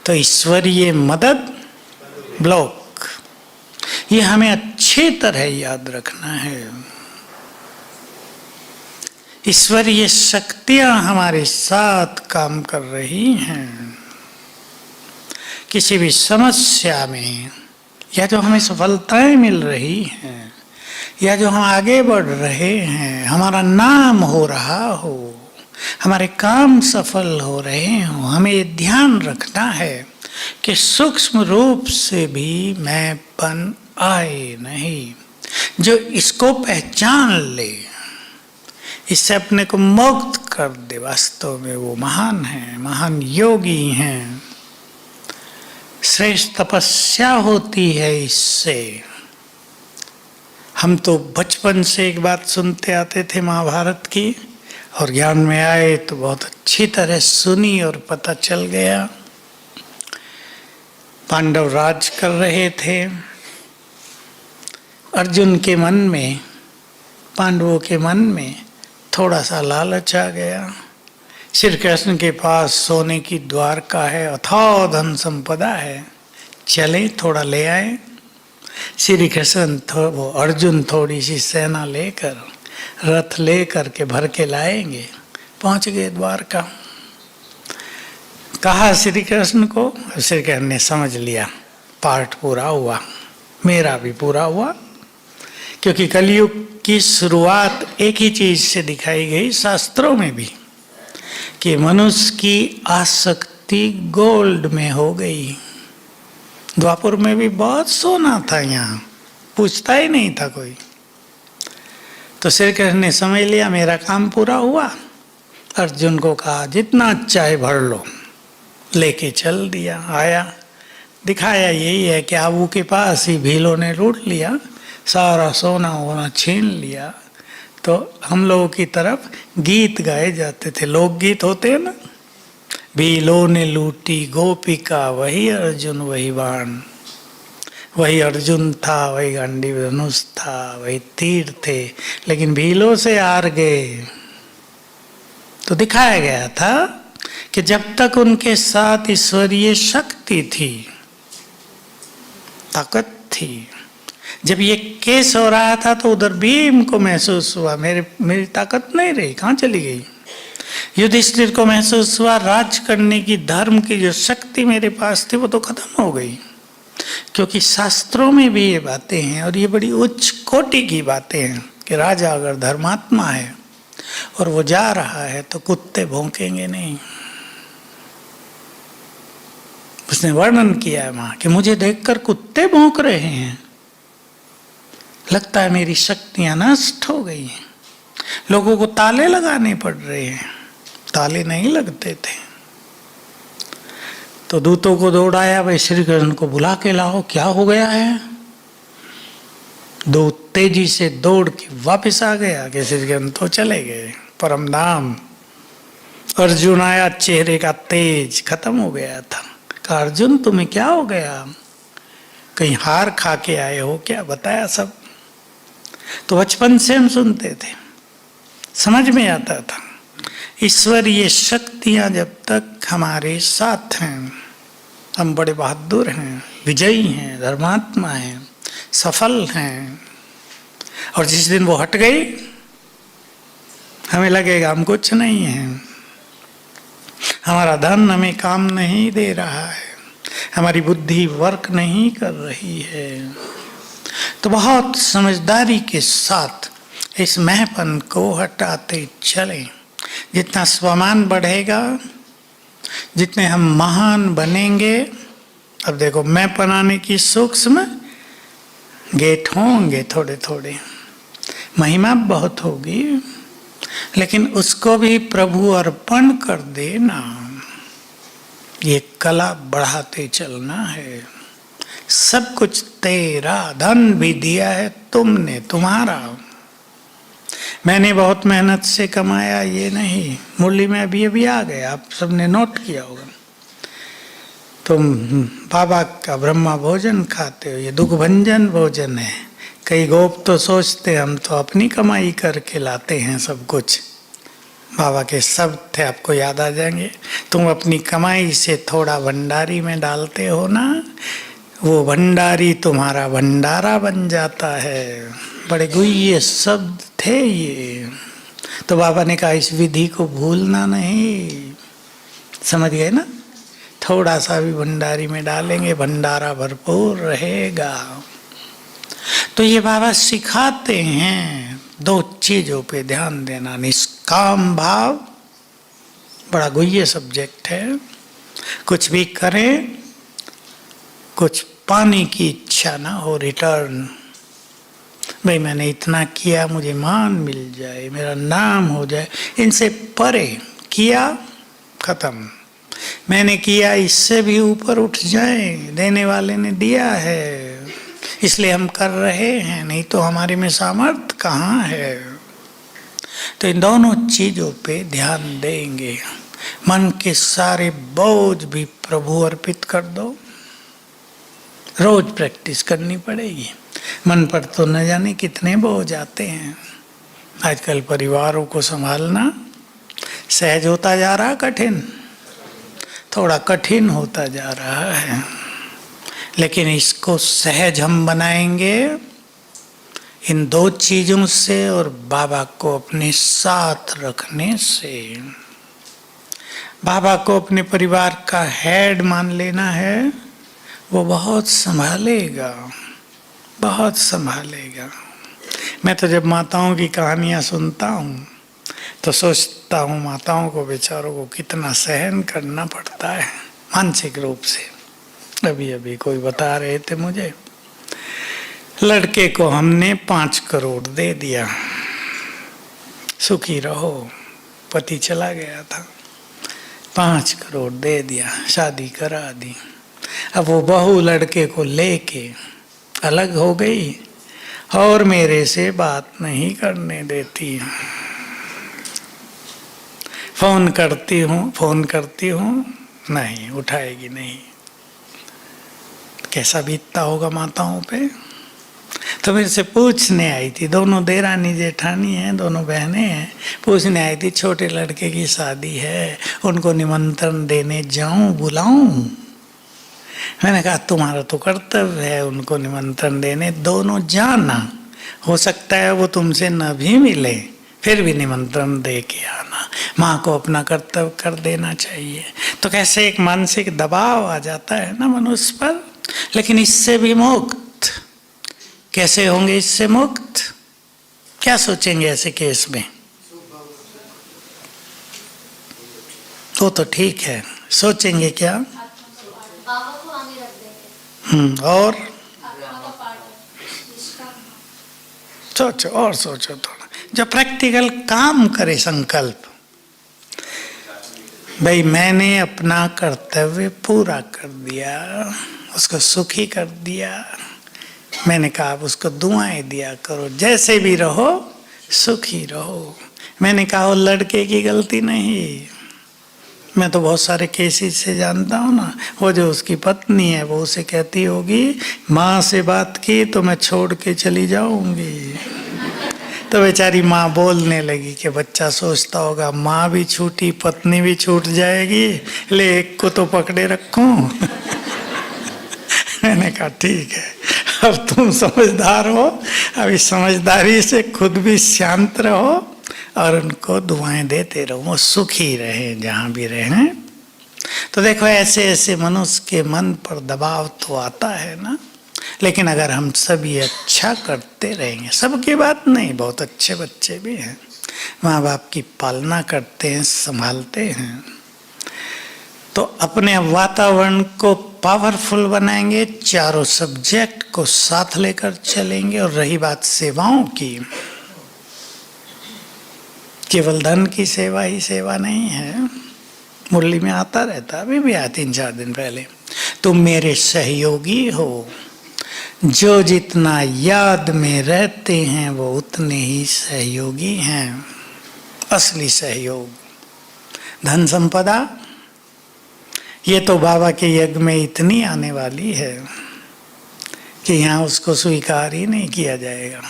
तो ईश्वरीय मदद ब्लॉक, ये हमें अच्छी तरह याद रखना है। ईश्वरीय शक्तियां हमारे साथ काम कर रही हैं। किसी भी समस्या में, या जो हमें सफलताएं मिल रही हैं, या जो हम आगे बढ़ रहे हैं, हमारा नाम हो रहा हो, हमारे काम सफल हो रहे हो, हमें ध्यान रखना है कि सूक्ष्म रूप से भी मैंपन आए नहीं। जो इसको पहचान ले, इससे अपने को मुक्त कर दे, वास्तव में वो महान है, महान योगी हैं। श्रेष्ठ तपस्या होती है इससे। हम तो बचपन से एक बात सुनते आते थे महाभारत की, और ज्ञान में आए तो बहुत अच्छी तरह सुनी और पता चल गया। पांडव राज कर रहे थे। अर्जुन के मन में, पांडवों के मन में थोड़ा सा लालच आ गया। श्री कृष्ण के पास सोने की द्वारका है, अथाह धन संपदा है, चले थोड़ा ले आए। श्री कृष्ण वो अर्जुन थोड़ी सी सेना लेकर, रथ लेकर के भर के लाएंगे। पहुंच गए द्वारका। कहा श्री कृष्ण को, श्री कृष्ण ने समझ लिया पार्ट पूरा हुआ, मेरा भी पूरा हुआ। क्योंकि कलयुग की शुरुआत एक ही चीज से दिखाई गई शास्त्रों में भी, कि मनुष्य की आसक्ति गोल्ड में हो गई। द्वापर में भी बहुत सोना था, यहाँ पूछता ही नहीं था कोई। तो श्री कृष्ण ने समझ लिया मेरा काम पूरा हुआ। अर्जुन को कहा जितना चाहे भर लो, लेके चल दिया। आया, दिखाया यही है कि आबू के पास ही भीलों ने लूट लिया, सारा सोना वोना छीन लिया। तो हम लोगों की तरफ गीत गाए जाते थे, लोकगीत होते हैं ना, भीलों ने लूटी गोपिका, वही अर्जुन वही बाण, वही अर्जुन था, वही गांडी धनुष था, वही तीर थे, लेकिन भीलों से हार गए। तो दिखाया गया था कि जब तक उनके साथ ईश्वरीय शक्ति थी, ताकत थी, जब ये केस हो रहा था तो उधर भीम को महसूस हुआ मेरी ताकत नहीं रही, कहाँ चली गई। युधिष्ठिर को महसूस हुआ राज करने की, धर्म की जो शक्ति मेरे पास थी वो तो खत्म हो गई। क्योंकि शास्त्रों में भी ये बातें हैं, और ये बड़ी उच्च कोटि की बातें हैं, कि राजा अगर धर्मात्मा है और वो जा रहा है तो कुत्ते भौंकेंगे नहीं। उसने वर्णन किया है वहां कि मुझे देखकर कुत्ते भौंक रहे हैं, लगता है मेरी शक्तियां नष्ट हो गई हैं। लोगों को ताले लगाने पड़ रहे हैं, ताले नहीं लगते थे। तो दूतों को दौड़ाया, भाई श्री कृष्ण को बुला के लाओ, क्या हो गया है। दूत तेजी से दौड़ के वापस आ गया कि श्री कृष्ण तो चले गए परम धाम। अर्जुन आया, चेहरे का तेज खत्म हो गया था। कहा अर्जुन तुम्हें क्या हो गया, कहीं हार खा के आए हो क्या, बताया सब। तो बचपन से हम सुनते थे, समझ में आता था। ईश्वरीय शक्तियां जब तक हमारे साथ हैं, हम बड़े बहादुर हैं, विजयी हैं, धर्मात्मा हैं, सफल हैं। और जिस दिन वो हट गई, हमें लगेगा हम कुछ नहीं है, हमारा धन हमें काम नहीं दे रहा है, हमारी बुद्धि वर्क नहीं कर रही है। तो बहुत समझदारी के साथ इस मैंपन को हटाते चलें। जितना स्वमान बढ़ेगा, जितने हम महान बनेंगे। अब देखो, मैंपन आने की सूक्ष्म गेट होंगे थोड़े थोड़े, महिमा बहुत होगी, लेकिन उसको भी प्रभु अर्पण कर देना। ये कला बढ़ाते चलना है। सब कुछ तेरा, धन भी दिया है तुमने, तुम्हारा। मैंने बहुत मेहनत से कमाया, ये नहीं। मुरली में अभी आ गया, आप सबने नोट किया होगा। तुम बाबा का ब्रह्मा भोजन खाते हो, ये दुख भंजन भोजन है। कई गोप तो सोचते हम तो अपनी कमाई करके लाते हैं सब कुछ। बाबा के शब्द थे, आपको याद आ जाएंगे। तुम अपनी कमाई से थोड़ा भंडारी में डालते हो ना, वो भंडारी तुम्हारा भंडारा बन जाता है। बड़े गुह्य शब्द थे ये। तो बाबा ने कहा इस विधि को भूलना नहीं। समझ गए ना? थोड़ा सा भी भंडारी में डालेंगे, भंडारा भरपूर रहेगा। तो ये बाबा सिखाते हैं 2 चीजों पे ध्यान देना। निष्काम भाव, बड़ा गुह्य सब्जेक्ट है। कुछ भी करें, कुछ पाने की इच्छा ना हो, रिटर्न। भाई मैंने इतना किया, मुझे मान मिल जाए, मेरा नाम हो जाए, इनसे परे। किया, खत्म। मैंने किया, इससे भी ऊपर उठ जाए। देने वाले ने दिया है, इसलिए हम कर रहे हैं, नहीं तो हमारे में सामर्थ्य कहाँ है। तो इन दोनों चीजों पे ध्यान देंगे। मन के सारे बोझ भी प्रभु अर्पित कर दो। रोज प्रैक्टिस करनी पड़ेगी। मन पर तो न जाने कितने बोझ आते हैं। आजकल परिवारों को संभालना सहज होता जा रहा, कठिन, थोड़ा कठिन होता जा रहा है। लेकिन इसको सहज हम बनाएंगे इन 2 चीजों से और बाबा को अपने साथ रखने से। बाबा को अपने परिवार का हेड मान लेना है, वो बहुत संभालेगा, बहुत संभालेगा। मैं तो जब माताओं की कहानियां सुनता हूँ तो सोचता हूँ माताओं को, बेचारों को कितना सहन करना पड़ता है मानसिक रूप से। अभी कोई बता रहे थे मुझे, लड़के को हमने 5 करोड़ दे दिया, सुखी रहो। पति चला गया था, 5 करोड़ दे दिया, शादी करा दी। अब वो बहू लड़के को लेके अलग हो गई और मेरे से बात नहीं करने देती। फोन करती हूँ, नहीं उठाएगी, नहीं। कैसा बीतता होगा माताओं पे। तो मेरे से पूछने आई थी, दोनों देरानी जेठानी हैं, दोनों बहनें हैं, पूछने आई थी छोटे लड़के की शादी है, उनको निमंत्रण देने जाऊं, बुलाऊं। मैंने कहा तुम्हारा तो कर्तव्य है उनको निमंत्रण देने, दोनों जाना। हो सकता है वो तुमसे न भी मिले, फिर भी निमंत्रण दे के आना। माँ को अपना कर्तव्य कर देना चाहिए। तो कैसे एक मानसिक दबाव आ जाता है ना मनुष्य पर। लेकिन इससे भी मुक्त कैसे होंगे? इससे मुक्त क्या सोचेंगे ऐसे केस में? तो ठीक है, सोचेंगे क्या? और सोचो थोड़ा, जो प्रैक्टिकल काम करे संकल्प। भाई मैंने अपना कर्तव्य पूरा कर दिया, उसको सुखी कर दिया। मैंने कहा आप उसको दुआएं दिया करो, जैसे भी रहो सुखी रहो। मैंने कहा वो लड़के की गलती नहीं। मैं तो बहुत सारे केसेस से जानता हूँ ना, वो जो उसकी पत्नी है वो उसे कहती होगी माँ से बात की तो मैं छोड़ के चली जाऊंगी। तो बेचारी माँ बोलने लगी कि बच्चा सोचता होगा माँ भी छूटी पत्नी भी छूट जाएगी, ले एक को तो पकड़े रखूं। मैंने कहा ठीक है, अब तुम समझदार हो, अभी समझदारी से खुद भी शांत रहो और उनको दुआएं देते रहो, वो सुखी रहे जहाँ भी रहें। तो देखो ऐसे ऐसे मनुष्य के मन पर दबाव तो आता है ना, लेकिन अगर हम सब ये अच्छा करते रहेंगे, सबकी बात नहीं, बहुत अच्छे बच्चे भी हैं, माँ बाप की पालना करते हैं, संभालते हैं, तो अपने वातावरण को पावरफुल बनाएंगे, चारों सब्जेक्ट को साथ लेकर चलेंगे। और रही बात सेवाओं की, केवल धन की सेवा ही सेवा नहीं है। मुरली में आता रहता, अभी भी आया 3-4 दिन पहले, तुम मेरे सहयोगी हो, जो जितना याद में रहते हैं वो उतने ही सहयोगी हैं। असली सहयोग, धन संपदा ये तो बाबा के यज्ञ में इतनी आने वाली है कि यहाँ उसको स्वीकार ही नहीं किया जाएगा।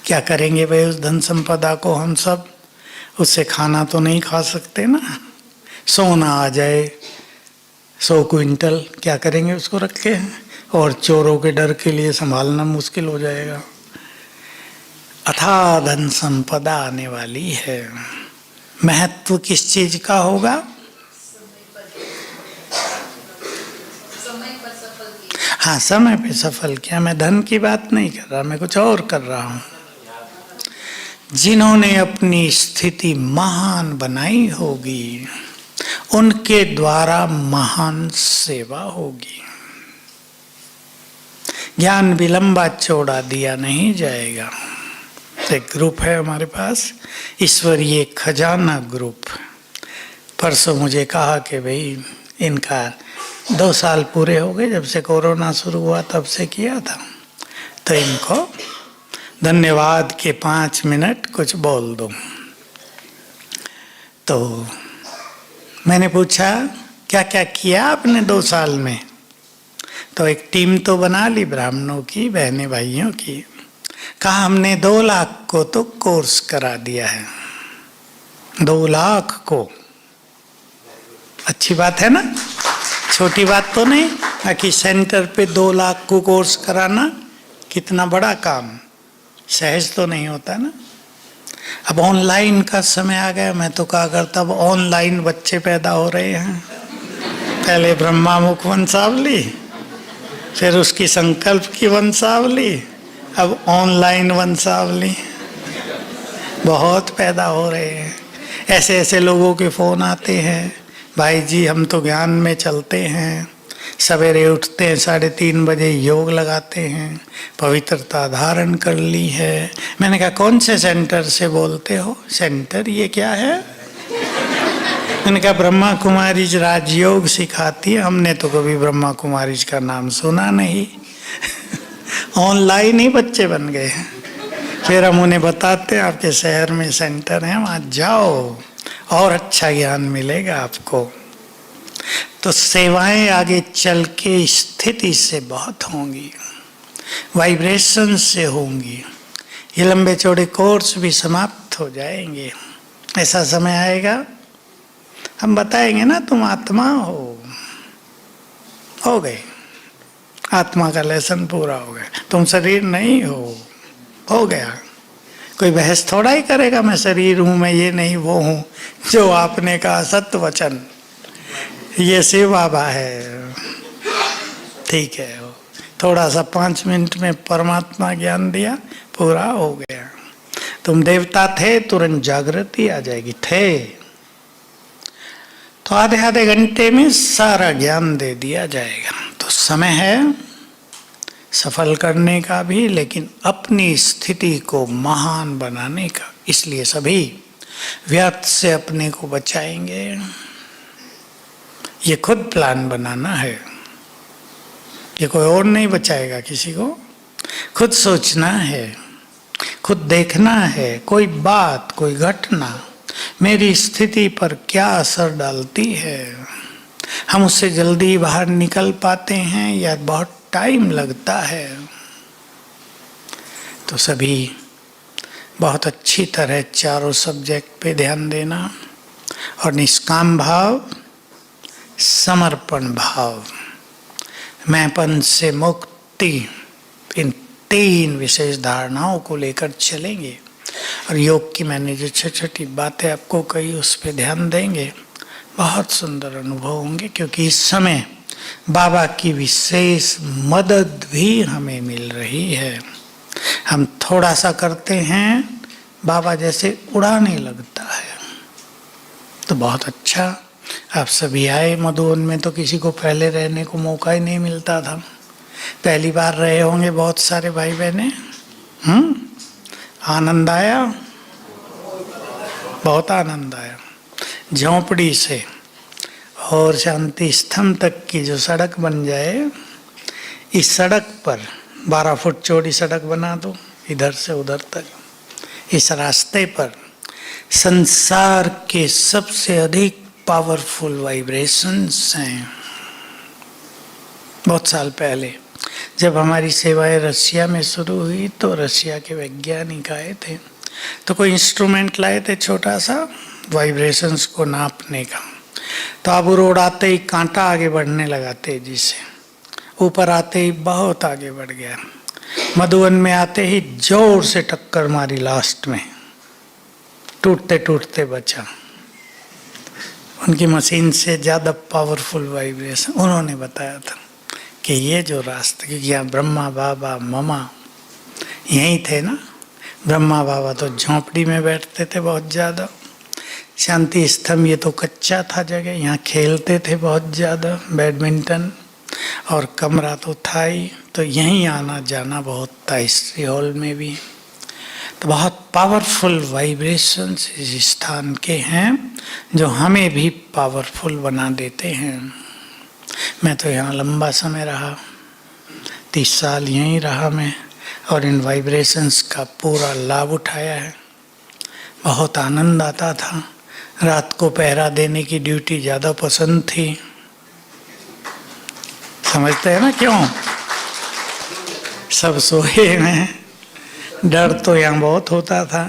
क्या करेंगे भाई उस धन संपदा को हम सब? उससे खाना तो नहीं खा सकते ना। सोना आ जाए 100 क्विंटल, क्या करेंगे उसको रख के? और चोरों के डर के लिए संभालना मुश्किल हो जाएगा। अथाह धन संपदा आने वाली है। महत्व किस चीज का होगा? हाँ, समय पे सफल किया। मैं धन की बात नहीं कर रहा, मैं कुछ और कर रहा हूँ। जिन्होंने अपनी स्थिति महान बनाई होगी उनके द्वारा महान सेवा होगी। ज्ञान विलंबा चौड़ा दिया नहीं जाएगा। एक ग्रुप है हमारे पास, ईश्वरीय खजाना ग्रुप। परसों मुझे कहा कि भाई इनका 2 साल पूरे हो गए, जब से कोरोना शुरू हुआ तब से किया था, तो इनको धन्यवाद के 5 मिनट कुछ बोल दो। तो मैंने पूछा क्या क्या किया आपने 2 साल में? तो एक टीम तो बना ली ब्राह्मणों की, बहने भाइयों की। कहा हमने 2 लाख को तो कोर्स करा दिया है। 2 लाख को, अच्छी बात है ना, छोटी बात तो नहीं। बाकी सेंटर पे 2 लाख को कोर्स कराना कितना बड़ा काम, सहज तो नहीं होता ना। अब ऑनलाइन का समय आ गया, मैं तो कहा करता अब ऑनलाइन बच्चे पैदा हो रहे हैं। पहले ब्रह्मा मुख वंशावली, फिर उसकी संकल्प की वंशावली, अब ऑनलाइन वंशावली बहुत पैदा हो रहे हैं। ऐसे ऐसे लोगों के फोन आते हैं, भाई जी हम तो ज्ञान में चलते हैं, सवेरे उठते हैं 3:30 बजे, योग लगाते हैं, पवित्रता धारण कर ली है। मैंने कहा कौन से सेंटर से बोलते हो? सेंटर ये क्या है? मैंने कहा ब्रह्मा कुमारी राजयोग सिखाती है। हमने तो कभी ब्रह्मा कुमारी का नाम सुना नहीं। ऑनलाइन ही बच्चे बन गए। फिर हम उन्हें बताते हैं आपके शहर में सेंटर है, वहाँ जाओ और अच्छा ज्ञान मिलेगा आपको। तो सेवाएं आगे चल के स्थिति से बहुत होंगी, वाइब्रेशन से होंगी। ये लंबे चौड़े कोर्स भी समाप्त हो जाएंगे। ऐसा समय आएगा हम बताएंगे ना तुम आत्मा हो गए, आत्मा का लेसन पूरा हो गया, तुम शरीर नहीं हो गया। कोई बहस थोड़ा ही करेगा मैं शरीर हूँ, मैं ये नहीं वो हूँ। जो आपने कहा सत्य वचन, ये शिव बाबा है, ठीक है। थोड़ा सा 5 मिनट में परमात्मा ज्ञान दिया, पूरा हो गया। तुम देवता थे, तुरंत जागृति आ जाएगी। थे तो आधे घंटे में सारा ज्ञान दे दिया जाएगा। तो समय है सफल करने का भी, लेकिन अपनी स्थिति को महान बनाने का। इसलिए सभी व्यर्थ से अपने को बचाएंगे। ये खुद प्लान बनाना है, ये कोई और नहीं बचाएगा किसी को। खुद सोचना है, खुद देखना है, कोई बात, कोई घटना मेरी स्थिति पर क्या असर डालती है। हम उससे जल्दी बाहर निकल पाते हैं या बहुत टाइम लगता है। तो सभी बहुत अच्छी तरह चारों सब्जेक्ट पे ध्यान देना, और निष्काम भाव, समर्पण भाव, मैंपन से मुक्ति, इन 3 विशेष धारणाओं को लेकर चलेंगे। और योग की मैंने जो छोटी छोटी बातें आपको कही उस पर ध्यान देंगे बहुत सुंदर अनुभव होंगे, क्योंकि इस समय बाबा की विशेष मदद भी हमें मिल रही है। हम थोड़ा सा करते हैं, बाबा जैसे उड़ाने लगता है। तो बहुत अच्छा, आप सभी आए मधुबन में, तो किसी को पहले रहने को मौका ही नहीं मिलता था। पहली बार रहे होंगे बहुत सारे भाई बहने। आनंद आया, बहुत आनंद आया। झोंपड़ी से और शांति स्तंभ तक की जो सड़क बन जाए, इस सड़क पर 12 फुट चौड़ी सड़क बना दो इधर से उधर तक। इस रास्ते पर संसार के सबसे अधिक पावरफुल वाइब्रेशंस हैं। बहुत साल पहले जब हमारी सेवाएं रशिया में शुरू हुई, तो रशिया के वैज्ञानिक आए थे, तो कोई इंस्ट्रूमेंट लाए थे छोटा सा वाइब्रेशंस को नापने का। तो अब रोड आते ही कांटा आगे बढ़ने लगा तेजी से, ऊपर आते ही बहुत आगे बढ़ गया। मधुबन में आते ही जोर से टक्कर मारी, लास्ट में टूटते टूटते बचा। उनकी मशीन से ज़्यादा पावरफुल वाइब्रेशन उन्होंने बताया था कि ये जो रास्ता, क्योंकि यहाँ ब्रह्मा बाबा ममा यहीं थे ना। ब्रह्मा बाबा तो झोंपड़ी में बैठते थे बहुत ज़्यादा, शांति स्तंभ ये तो कच्चा था जगह, यहाँ खेलते थे बहुत ज़्यादा बैडमिंटन, और कमरा तो था ही, तो यहीं आना जाना बहुत था, हिस्ट्री हॉल में भी। तो बहुत पावरफुल वाइब्रेशंस इस स्थान के हैं, जो हमें भी पावरफुल बना देते हैं। मैं तो यहाँ लंबा समय रहा, 30 साल यहीं रहा मैं, और इन वाइब्रेशंस का पूरा लाभ उठाया है। बहुत आनंद आता था। रात को पहरा देने की ड्यूटी ज़्यादा पसंद थी। समझते हैं ना क्यों? सब सोए हैं। डर तो यहाँ बहुत होता था,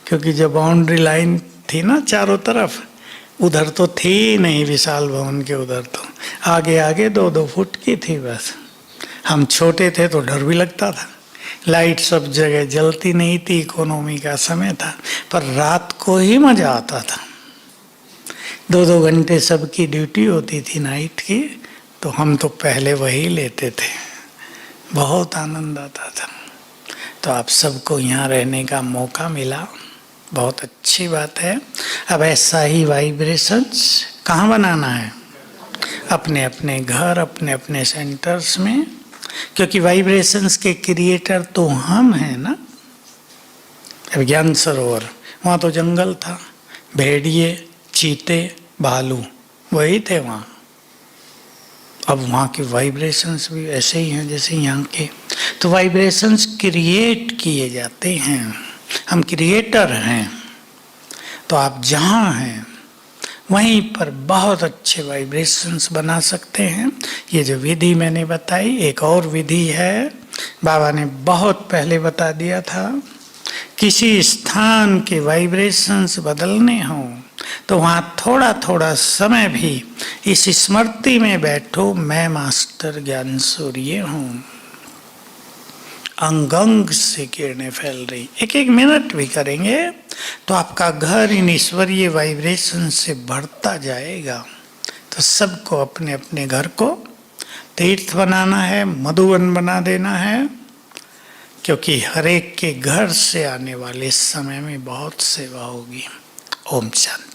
क्योंकि जब बाउंड्री लाइन थी ना चारों तरफ, उधर तो थी नहीं विशाल भवन के, उधर तो आगे आगे 2-2 फुट की थी बस। हम छोटे थे तो डर भी लगता था। लाइट सब जगह जलती नहीं थी, इकोनॉमी का समय था, पर रात को ही मजा आता था। 2-2 घंटे सबकी ड्यूटी होती थी नाइट की, तो हम तो पहले वही लेते थे। बहुत आनंद आता था। तो आप सबको यहाँ रहने का मौका मिला, बहुत अच्छी बात है। अब ऐसा ही वाइब्रेशंस कहाँ बनाना है? अपने अपने घर, अपने अपने सेंटर्स में, क्योंकि वाइब्रेशंस के क्रिएटर तो हम हैं ना। अब ज्ञान सरोवर, वहाँ तो जंगल था, भेड़िए, चीते, भालू वही थे वहाँ। अब वहाँ के वाइब्रेशंस भी ऐसे ही हैं जैसे यहाँ के। तो वाइब्रेशंस क्रिएट किए जाते हैं, हम क्रिएटर हैं। तो आप जहाँ हैं वहीं पर बहुत अच्छे वाइब्रेशंस बना सकते हैं। ये जो विधि मैंने बताई, एक और विधि है, बाबा ने बहुत पहले बता दिया था। किसी स्थान के वाइब्रेशंस बदलने हों तो वहाँ थोड़ा थोड़ा समय भी इस स्मृति में बैठो, मैं मास्टर ज्ञान सूर्य हूँ। अंग अंग से किरणें फैल रही, 1-1 मिनट भी करेंगे तो आपका घर इन ईश्वरीय वाइब्रेशन से भरता जाएगा। तो सबको अपने अपने घर को तीर्थ बनाना है, मधुबन बना देना है, क्योंकि हर एक के घर से आने वाले समय में बहुत सेवा होगी। ओम शांति।